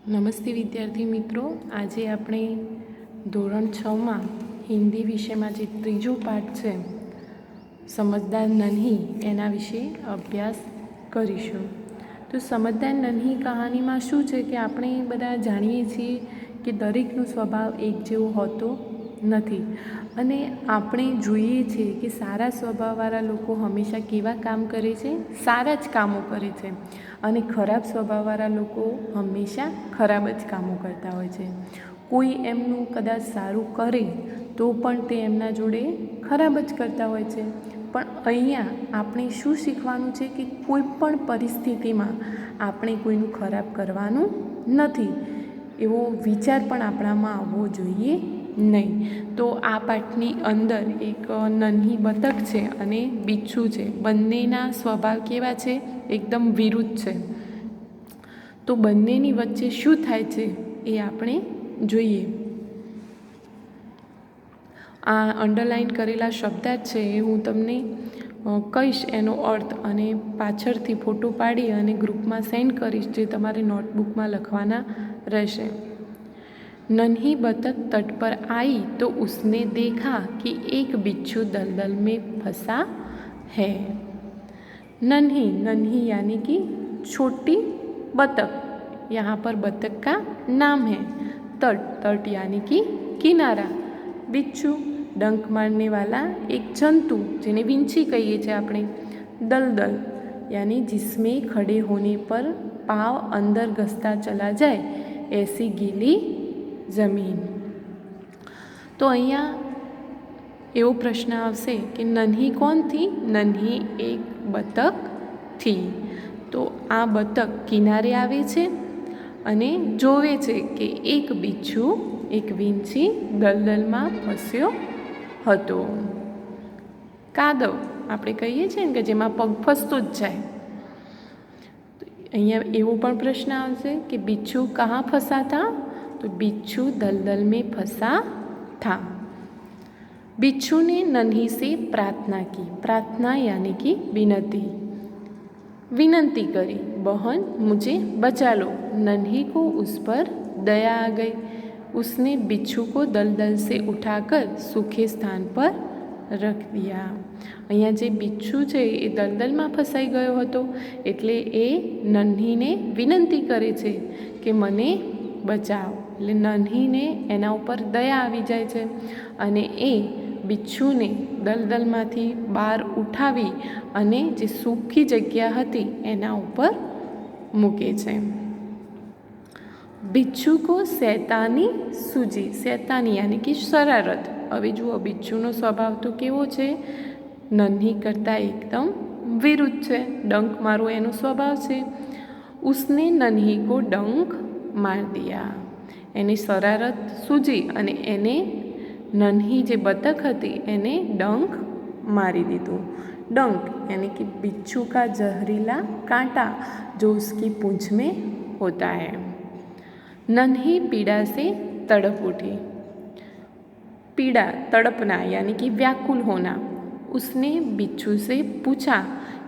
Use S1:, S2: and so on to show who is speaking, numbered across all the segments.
S1: નમસ્તે વિદ્યાર્થી મિત્રો, આજે આપણે ધોરણ 6માં હિન્દી વિષયમાં જે ત્રીજો પાઠ છે સમજદાર નન્હી એના વિશે અભ્યાસ કરીશું. તો સમજદાર નન્હી કહાનીમાં શું છે કે આપણે બધા જાણીએ છીએ કે દરેકનો સ્વભાવ એક જેવો હોતો નથી અને આપણે જોઈએ છીએ કે સારા સ્વભાવવાળા લોકો હંમેશા કેવા કામ કરે છે, સારા જ કામો કરે છે અને ખરાબ સ્વભાવવાળા લોકો હંમેશા ખરાબ જ કામો કરતા હોય છે. કોઈ એમનું કદાચ સારું કરે તો પણ તે એમના જોડે ખરાબ જ કરતા હોય છે. પણ અહીંયા આપણે શું શીખવાનું છે કે કોઈ પણ પરિસ્થિતિમાં આપણે કોઈનું ખરાબ કરવાનું નથી, એવો વિચાર પણ આપણામાં આવવો જોઈએ નહીં. તો આ પાઠની અંદર એક નન્હી બતક છે અને બિચ્છુ છે. બંનેના સ્વભાવ કેવા છે? એકદમ વિરુદ્ધ છે. તો બંનેની વચ્ચે શું થાય છે એ આપણે જોઈએ. આ અંડરલાઇન કરેલા શબ્દ છે એ હું તમને કહીશ એનો અર્થ, અને પાછળથી ફોટો પાડી અને ગ્રુપમાં સેન્ડ કરીશ, જે તમારે નોટબુકમાં લખવાના રહેશે. नन्ही बतख तट पर आई तो उसने देखा कि एक बिच्छू दलदल में फंसा है. नन्ही नन्ही यानी कि छोटी बतख, यहाँ पर बतख का नाम है. तट तट यानी कि किनारा. बिच्छू डंक मारने वाला एक जंतु जिन्हें विंची कहिए थे आपने. दलदल यानी जिसमें खड़े होने पर पाँव अंदर घसता चला जाए ऐसी गीली जमीन. तो अहिया एवो प्रश्न आवशे कि नन्ही कौन थी? नन्ही एक बतक थी. तो आ बतक किनारे आवे छे अने जोवे छे कि एक बिच्छू, एक वींછી दलदलમાં ફસ્યો હતો. કાદવ આપણે કહીએ છીએ ને કે જેમાં પગ ફસતો જ જાય. અહીંયા એવો પણ પ્રશ્ન આવશે કે बिच्छू कहाँ फंसा था? तो बिच्छू दलदल में फंसा था. बिच्छू ने नन्ही से प्रार्थना की. प्रार्थना यानी कि विनती. विनती करी, बहन मुझे बचा लो. नन्ही को उस पर दया आ गई. उसने बिच्छू को दलदल से उठाकर सूखे स्थान पर रख दिया. અહીંયા જે बिच्छू છે એ દલદલમાં ફસાઈ ગયો હતો એટલે એ નન્હીને વિનંતી કરે છે કે મને બચાવ. એટલે નન્હીને એના ઉપર દયા આવી જાય છે અને એ બિચ્છુને દલદલમાંથી બહાર ઉઠાવી અને જે સૂકી જગ્યા હતી એના ઉપર મૂકે છે. बिच्छू को शैतानी सूझी. शैतानी यानी कि शरारत. હવે જુઓ, બિચ્છુનો સ્વભાવ તો કેવો છે? નન્હી કરતાં એકદમ વિરુદ્ધ છે. ડંક મારવો એનો સ્વભાવ છે. उसने नन्ही को डंक मार दिया. એની શરારત સૂજી અને એને નન્હી જે બતક હતી એને ડંક મારી દીધું. डंक यानी कि बिच्छू का जहरीला कांटा जो उसकी पूंछ में होता है. नन्ही पीड़ा से तड़प उठी. पीड़ा तड़पना यानी कि व्याकुल होना. उसने बिच्छू से पूछा,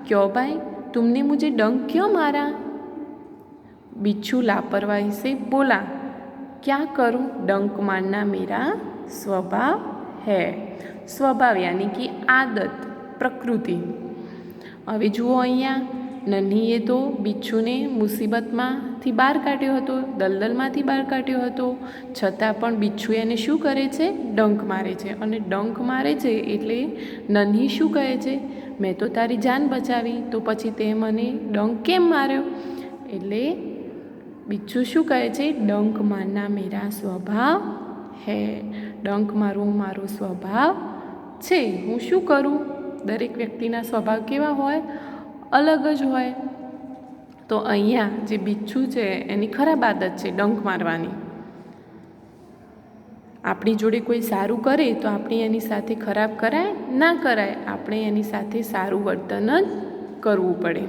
S1: क्यों भाई तुमने मुझे डंक क्यों मारा? बिच्छू लापरवाही से बोला, क्या करूं, डंक मारना मेरा स्वभाव है. स्वभाव यानी कि आदत, प्रकृति. હવે જુઓ, અહીંયા નન્હીએ તો બિચ્છુને મુસીબતમાંથી બહાર કાઢ્યો હતો, દલદલમાંથી બહાર કાઢ્યો હતો, છતાં પણ બિચ્છુ એને શું કરે છે? ડંક મારે છે. અને ડંક મારે છે એટલે નન્હી શું કહે છે? મેં તો તારી જાન બચાવી, તો પછી તે મને ડંક કેમ માર્યો? એટલે बिच्छू શું કહે છે? ડંક મારના મેરા સ્વભાવ હે. ડંક મારવો મારો સ્વભાવ છે. હું શું કરું? દરેક વ્યક્તિના સ્વભાવ કેવા હોય? અલગ જ હોય. તો અહીંયા જે બિચ્છુ છે એની ખરાબ આદત છે ડંક મારવાની. આપણી જોડે કોઈ સારું કરે તો આપણે એની સાથે ખરાબ કરાય ના કરાય, આપણે એની સાથે સારું વર્તન જ કરવું પડે.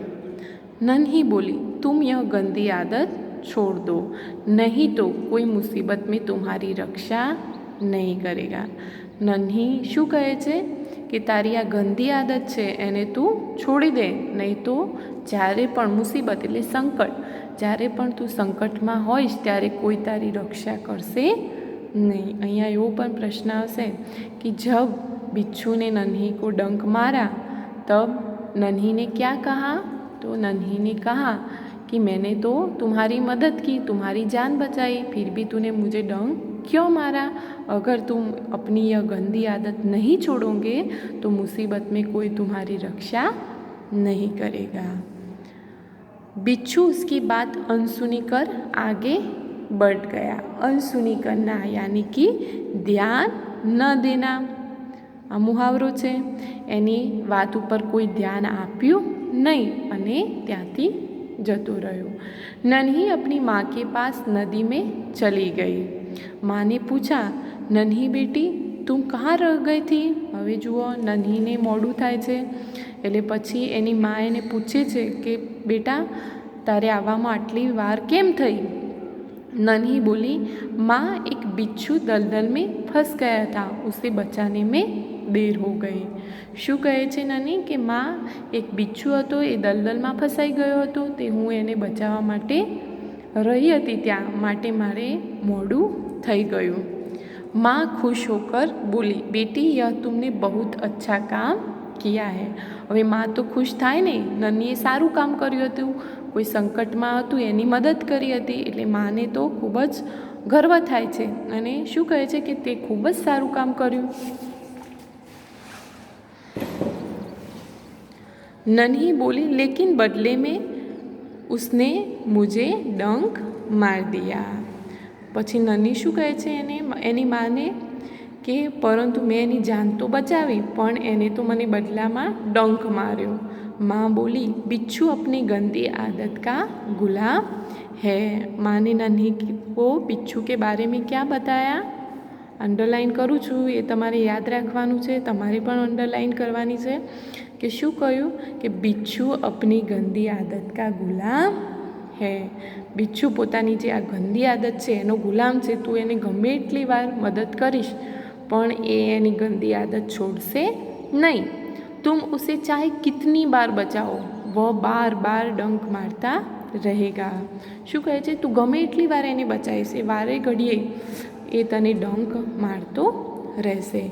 S1: નન્હી બોલી, तुम यह गंदी आदत छोड़ दो, नहीं तो कोई मुसीबत में तुम्हारी रक्षा नहीं करेगा. नन्ही શું કહે છે કે તારી આ ગંદી આદત છે એને તું છોડી દે, નહીં તો જ્યારે પણ મુસીબત એટલે સંકટ જ્યારે પણ તું સંકટમાં હોઈશ ત્યારે કોઈ તારી રક્ષા કરશે नहीं। અહીંયા એવો પણ પ્રશ્ન આવશે कि जब बिच्छू ने नन्ही को डंक मारा तब नन्ही ने क्या कहा? तो नन्ही ने कहा कि मैंने तो तुम्हारी मदद की, तुम्हारी जान बचाई, फिर भी तूने मुझे डंक क्यों मारा? अगर तुम अपनी यह गंदी आदत नहीं छोड़ोगे तो मुसीबत में कोई तुम्हारी रक्षा नहीं करेगा। बिच्छू उसकी बात अनसुनी कर आगे बढ़ गया। अनसुनी करना यानी कि ध्यान न देना आ मुहावरो छे। एनी वात पर कोई ध्यान आप्યું नहीं अने त्यांथी जतो रह्यो। नन्ही अपनी माँ के पास नदी में चली गई। माँ ने पूछा, नन्ही बेटी तुम कहाँ रह गई थी? हवे जुओ नन्ही ने मोडું થાય છે એટલે પછી એની મા એને પૂછે છે કે બેટા તારે આવવામાં આટલી વાર કેમ થઈ? नन्ही बोली, माँ एक बिच्छू दलदल में फंस गया था, उसे बचाने में देर हो गई। શું કહે છે નન્હી કે માં એક બિચ્છુ હતો એ દલદલમાં ફસાઈ ગયો હતો, તે હું એને બચાવવા માટે રહી હતી ત્યાં માટે મારે મોડું થઈ ગયું। माँ खुश होकर बोली, बेटी यह तुमने बहुत अच्छा काम किया है। હવે માં તો ખુશ થાય ને, નન્હીએ સારું કામ કર્યું હતું, કોઈ સંકટમાં હતું એની મદદ કરી હતી એટલે માને તો ખૂબ જ ગર્વ થાય છે અને શું કહે છે કે તે ખૂબ જ સારું કામ કર્યું। नन्ही बोली, लेकिन बदले में उसने मुझे डंक मार दिया। પછી નન્હી શું કહે છે એની માને કે પરંતુ મેં એની જાન તો બચાવી પણ એને તો મને બદલામાં ડંક માર્યો। माँ बोली, बिच्छू अपनी गंदी आदत का गुलाम है। माँ ने नन्ही को बिच्छू के बारे में क्या बताया? अंडरलाइन करूँ छूँ, ये तमारे याद राखवानुं छे, तमारे पण अंडरलाइन करवानी छे कि शुं कह्युं कि बिच्छू अपनी गंदी आदत का गुलाम है। बिच्छू पोतानी जे आ गंदी आदत छे एनो गुलाम छे। तू एने गमे एटली वार मदद करीश पण ए एनी गंदी आदत छोड़शे नहीं। तुम उसे चाहे कितनी बार बचाओ वह बार बार डंक मारता रहेगा। શું કહે છે? તું ગમે એટલી વાર એને બચાવીશ, એ વારે ઘડીએ એ તને ડંક મારતો રહેશે।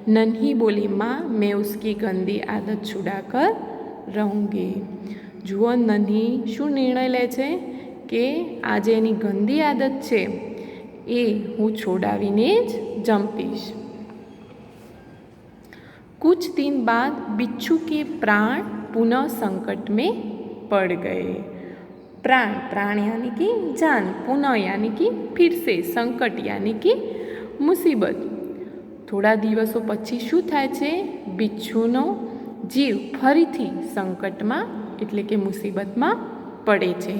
S1: नन्ही बोली, माँ मैं उसकी गंदी आदत छुड़ाकर रहूँगी। જુઓ નન્હી શું નિર્ણય લે છે કે આ જે એની ગંદી આદત છે એ હું છોડાવીને જ જંપીશ। कुछ दिन बाद बिच्छू के प्राण पुनः संकट में पड़ गए। प्राण प्राण यानी कि जान, पुनः यानी कि फिर से, संकट यानी कि मुसीबत। थोड़ा दिवसों पछी शुं थाय छे? बिच्छूनो जीव फरीथी संकटमां एटले के मुसीबतमां पड़े छे।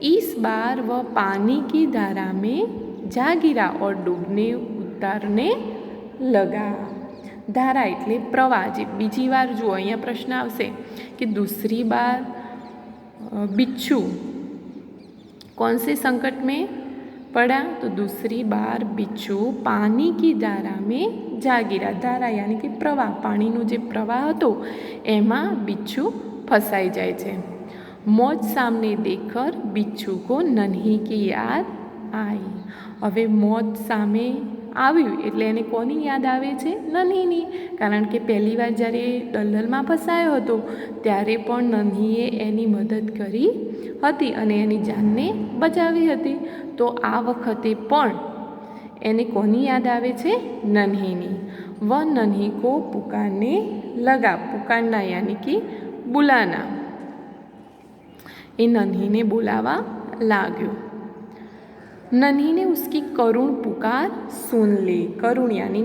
S1: इस बार वह पानी की धारा में जा गिरा और डूबने उतारने लगा। धारा एटले प्रवाह। जे बीजी वार जुओ अहींया प्रश्न आवशे कि दूसरी बार बिच्छू कौन से संकट में पड़ा? तो दूसरी बार बिच्छू पानी की धारा में जा गिरा। धारा यानी कि प्रवाह, पानीनो जे प्रवाह हतो एमां बिच्छू फसाई जाय छे। मौत सामने देखकर बिच्छू को नन्ही की याद आई। हवे मौत सामे આવ્યું એટલે એને કોની યાદ આવે છે? નન્હીની, કારણ કે પહેલી વાર જ્યારે દલદલમાં ફસાયો હતો ત્યારે પણ નન્હીએ એની મદદ કરી હતી અને એની જાનને બચાવી હતી। તો આ વખતે પણ એને કોની યાદ આવે છે? નન્હીની। वह नन्ही को पुकारने लगा। पुकारना यानी कि बुलाना। એ નન્હીને બોલાવા लाग्यो। नन्ही ने उसकी करुण पुकार सुन ली। करुण यानी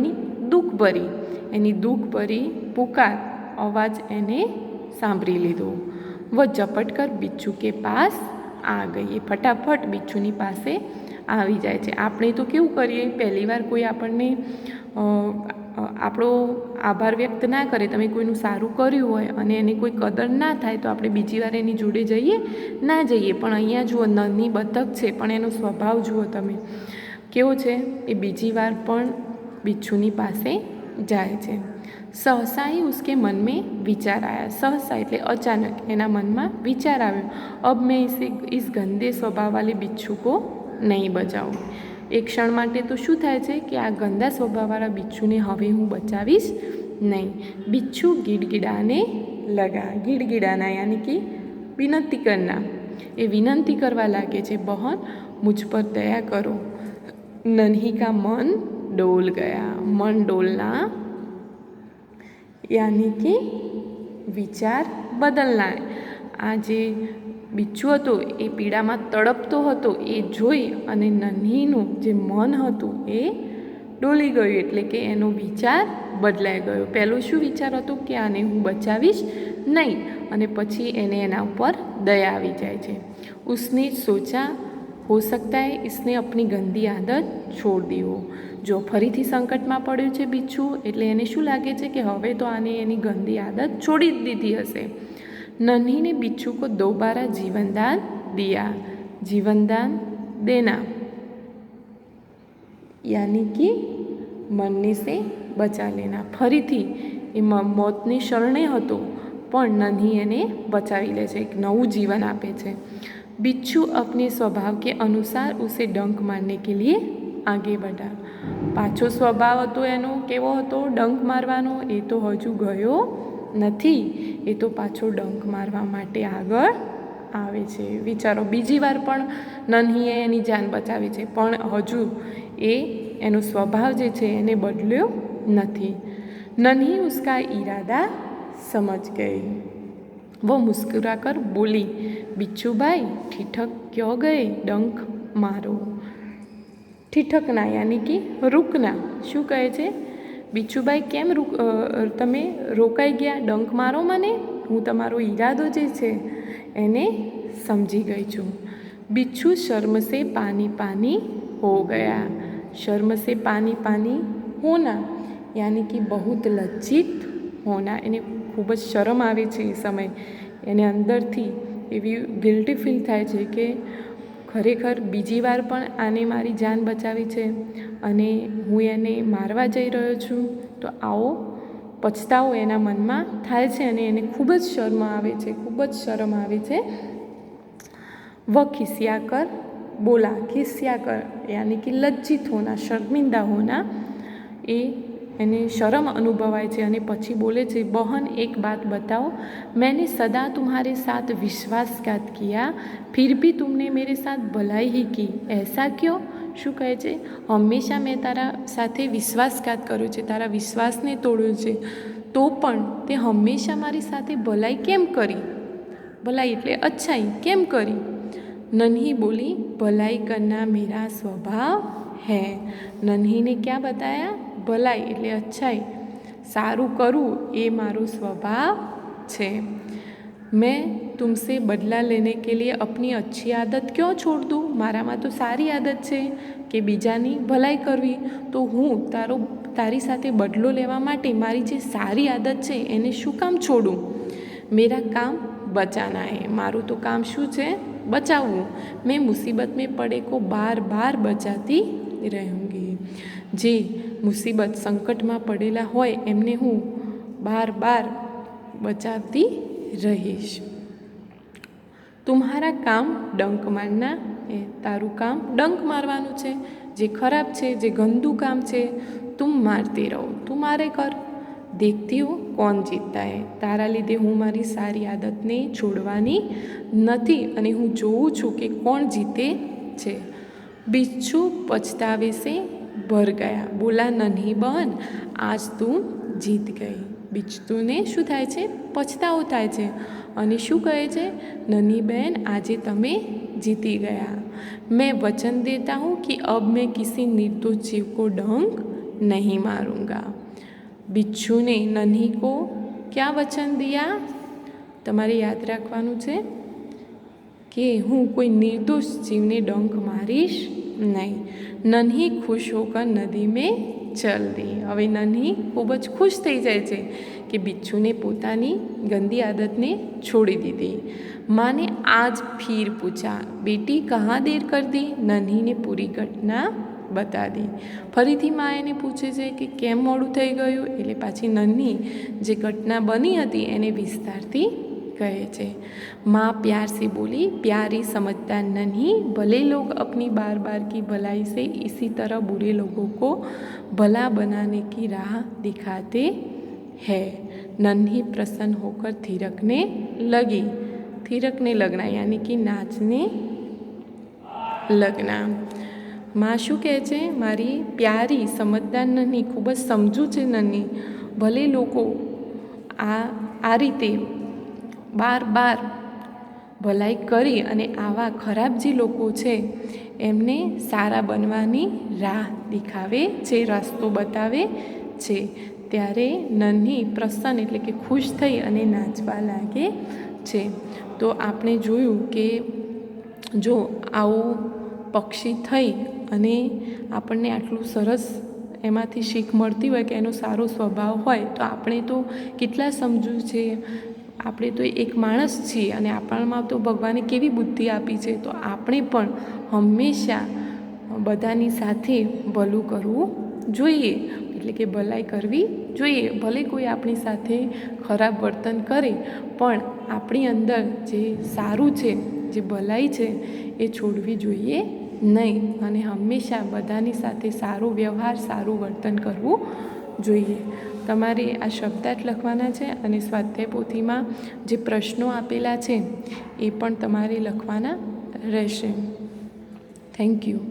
S1: दुख भरी, एनी दुख भरी पुकार अवाज एने सांभળી લીધો। वह झपट कर बिच्छू के पास आ गई। ये फटाफट बिच्छूनी पासे આવી જાય છે। આપણે તો કેવું કરીએ, પહેલી વાર કોઈ આપણને આપણો આભાર વ્યક્ત ના કરે, તમે કોઈનું સારું કર્યું હોય અને એને કોઈ કદર ના થાય તો આપણે બીજી વાર એની જોડે જઈએ ના જઈએ। પણ અહીંયા જુઓ નાની બતક છે પણ એનો સ્વભાવ જુઓ તમે કેવો છે, એ બીજી વાર પણ બિચ્છુની પાસે જાય છે। सहसा ही उसके मन में विचार आया। सहसा એટલે अचानक એના મનમાં વિચાર આવ્યો, अब मैं इस गंदे स्वभाव वाले बिच्छू को नहीं बचाऊँ। एक क्षण માટે તો શું થાય છે કે આ ગંદા સ્વભાવવાળા બિચ્છુને હવે હું બચાવીશ નહીં। बिच्छू गिड़गिड़ाने लगा। गिड़गिड़ाना यानी कि विनंती करना। એ વિનંતી કરવા લાગે છે, બહન मुझ पर दया करो। नन्ही का मन डोल गया। मन डोलना यानी कि विचार बदलना। आ जे बिच्छू हतो ए पीड़ामां तड़पतो हतो ए जोई अने नन्हीनुं जे मन हतुं ए डोली गयुं, एटले के एनो विचार बदलाई गयो। पहेलो शुं विचार हतो कि आने हूँ बचावीश नहीं, अने पछी एने एना उपर दया आवी जाय छे। उसने सोचा हो सकता है इसने अपनी गंदी आदत छोड़ दी हो। जो फरीथी संकटमां पड्युं छे बिच्छू, एटले एने शुं लागे छे कि हवे तो आने एनी गंदी आदत छोड़ी दीधी हशे। नन्ही ने बिच्छू को दोबारा जीवनदान दिया। जीवनदान देना यानी कि मरने से बचा लेना। फरीथी ए मौतनी शरणे हतो पण नन्ही एने बचावी ले छे, एक नवुं जीवन आपे छे। बिच्छू अपने स्वभाव के अनुसार उसे डंक मारने के लिए आगे बढ़ा। पाछो स्वभाव हतो एनो केवो हतो, डंक मारवानो। ए तो हजू गयो नथी, ए तो पाछो डंक मारवा माटे आगळ आवे छे। विचारो, बीजी वार पण नन्हीए एनी जान बचावी छे, पण हजू ए एनो स्वभाव जे छे एने बदल्यो नथी। नन्ही उसका इरादा समझ गई। वो मुस्कुराकर बोली, बिच्छू भाई ठिठक क्यों गए, डंक मारो। ठिठकना यानी कि रुकना। शुं कहे छे, बिच्छू भाई केम तमे रोकाई गया, डंक मारो मने, हूँ तमारो इरादो जे छे एने समझी गई छूँ। बिच्छू शर्म से पानी पानी हो गया। शर्म से पानी पानी होना यानी कि बहुत लज्जित होना। एने खूब ज शरम आवे छे ए समय, एने अंदरथी एवी गिल्टी फील थाय छे कि खरेखर बीजी वार पण आने मारी जान बचावी छे अने हूँ एने मारवा जई रह्यो छूं, तो आवो पछतावो एना मनमा थाय छे अने एने खूब ज शर्म आवे छे, खूब ज शरम आवे छे। वह खिसियाकर बोला। खिसियाकर यानी कि लज्जित होना, शर्मिंदा होना, एने शर्म अनुभवाय छे अने पछी बोले छे, बहन एक बात बताओ, मैंने सदा तुम्हारे साथ विश्वासघात किया, फिर भी तुमने मेरे साथ भलाई ही की, ऐसा क्यों? शुं कहे छे, हमेशा मैं तारा साथे विश्वासघात कर्यो छे, तारा विश्वासने तोड्यो छे, तो पण ते हमेशा मारी साथे भलाई केम करी? भलाई एटले अच्छाई केम करी? नन्ही बोली, भलाई करना मेरा स्वभाव है। नन्ही ने क्या बताया? भलाई एटले अच्छाई, सारू करूँ ए मारो स्वभाव छे। मैं तुमसे बदला लेने के लिए अपनी अच्छी आदत क्यों छोड़ दूँ? मारा में तो सारी आदत छे कि बीजानी भलाई करवी, तो हूँ तारी साथे बदलो लेवा माटे मारी जे सारी आदत छे एने शुं काम छोड़ूँ? मेरा काम बचाना है। मारू तो काम शू है? बचावू। मैं मुसीबत में पड़े को बार बार बचाती रहूँगी। जे मुसीबत संकट में पड़ेला होय एमने हूँ बार बार बचाती रहीश। तुम्हारा काम डंक मारना है। तारू काम डंक मारवानुं छे। जे खराब छे, जे गंदू काम छे, तुम मारते रहो, तुम मारे कर। देखती हो कौन जीतता है। तारा लीधे हूँ मारी सारी आदत ने छोड़वानी नथी अने हूँ जोऊं छूं कि कोण जीते छे। बिच्छू पछतावे से भर गया। बोला, नन्ही बहन आज तू जीत गई। बिच्छूने शुं थाय छे? पछतावो थाय छे अने शुं कहे छे? नन्ही बहन आजे तमे जीती गया। मैं वचन देता हूँ कि अब मैं किसी निर्दोष जीव को डंक नहीं मारूंगा। बिच्छू ने नन्ही को क्या वचन दिया? तमारे याद राखवानुं छे कि हूँ कोई निर्दोष जीवने डंक मारीश नहीं। नन्ही खुश होकर नदी में चल दी। हवे नन्ही खूब ज खुश थई जाय छे कि बिच्छूने पोतानी गंदी आदत ने छोड़ी दीधी। माँ ने आज फिर पूछा, बेटी कहाँ देर कर दी? नन्ही ने पूरी घटना બતા દી। ફરીથી માં એને પૂછે છે કે કેમ મોડું થઈ ગયું, એટલે પાછી નન્હી જે ઘટના બની હતી એને વિસ્તારથી કહે છે। माँ प्यार से बोली, प्यारी समझदार नन्ही, भले लोग अपनी बार बार की भलाई से इसी तरह बुरे लोगों को भला बनाने की राह दिखाते हैं। नन्ही प्रसन्न होकर थिरकने लगी। थिरकने लगना यानी कि नाचने लगना। माँ शू कहे छे, मारी प्यारी समझदार नन्ही, खूब ज समझू छे नन्ही, भले लोको आ रीते बार बार भलाई करी अने आवा खराब जे लोको छे एमने सारा बनवानी राह दिखावे छे, रस्तो बतावे छे। त्यारे नन्ही प्रसन्न एटले के खुश थई अने नाचवा लागे छे। तो आपणे जोयुं के जो आवुं पक्षी थई अने आपणने आटલું સરસ એમાંથી શીખ મળતી હોય કે એનો સારો સ્વભાવ હોય તો આપણે તો કેટલા સમજુ છે, આપણે તો એક માણસ છીએ અને આપણામાં તો ભગવાને કેવી બુદ્ધિ આપી છે, તો આપણે પણ હંમેશા બધાની સાથે ભલું કરવું જોઈએ, એટલે કે ભલાઈ કરવી જોઈએ। ભલે કોઈ આપણી સાથે ખરાબ વર્તન કરે પણ આપણી અંદર જે સારું છે, જે ભલાઈ છે એ છોડવી જોઈએ નહીં અને હંમેશા બધાની સાથે સારો વ્યવહાર, સારું વર્તન કરવું જોઈએ। તમારે આ શબ્દાર્થ લખવાના છે અને સ્વાધ્યાય પોથીમાં જે પ્રશ્નો આપેલા છે એ પણ તમારે લખવાના રહેશે। Thank you.